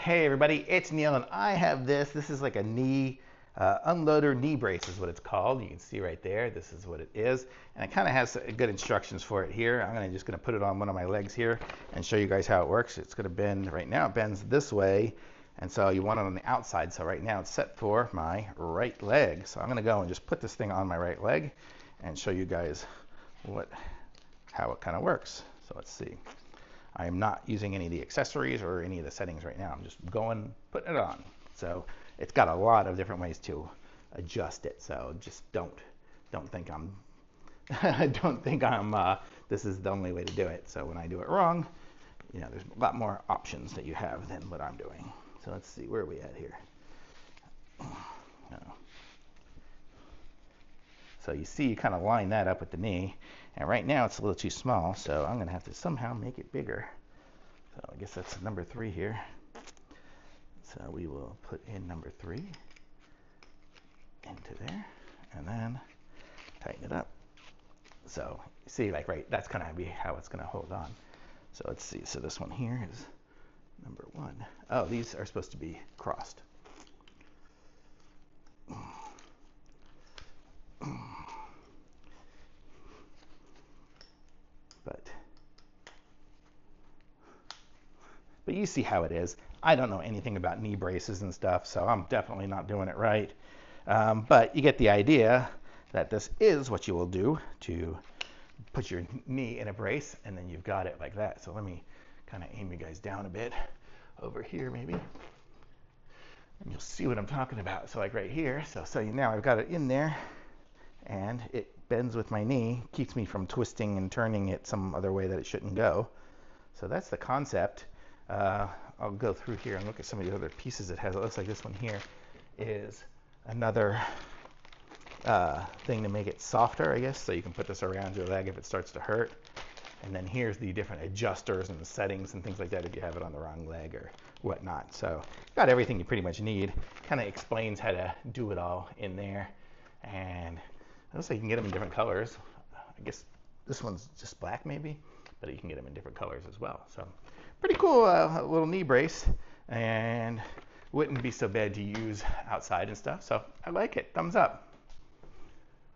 Hey everybody, it's Neil and I have this. This is like a knee unloader knee brace is what it's called. You can see right there, this is what it is. And it kind of has good instructions for it here. I'm just going to put it on one of my legs here and show you guys how it works. It's going to bend, right now it bends this way. And so you want it on the outside. So right now it's set for my right leg. So I'm going to go and just put this thing on my right leg and show you guys how it kind of works. So let's see. I am not using any of the accessories or any of the settings right now. I'm just putting it on. So it's got a lot of different ways to adjust it. So just don't think I'm this is the only way to do it. So when I do it wrong, you know, there's a lot more options that you have than what I'm doing. So let's see, where are we at here? So you see, you kind of line that up with the knee. And right now it's a little too small, so I'm going to have to somehow make it bigger. So I guess that's number 3 here. So we will put in number 3 into there, and then tighten it up. So you see, like that's going to be how it's going to hold on. So let's see. So this one here is number 1. Oh, these are supposed to be crossed. But you see how it is. I don't know anything about knee braces and stuff, so I'm definitely not doing it right. But you get the idea that this is what you will do to put your knee in a brace, and then you've got it like that. So let me kind of aim you guys down a bit over here maybe, and you'll see what I'm talking about. So like right here, so now I've got it in there, and it bends with my knee, keeps me from twisting and turning it some other way that it shouldn't go. So that's the concept. I'll go through here and look at some of the other pieces it has. It looks like this one here is another thing to make it softer, I guess. So you can put this around your leg if it starts to hurt. And then here's the different adjusters and the settings and things like that if you have it on the wrong leg or whatnot. So got everything you pretty much need. Kind of explains how to do it all in there. And it looks like you can get them in different colors. I guess this one's just black maybe, but you can get them in different colors as well. So pretty cool little knee brace, and wouldn't be so bad to use outside and stuff. So I like it. Thumbs up.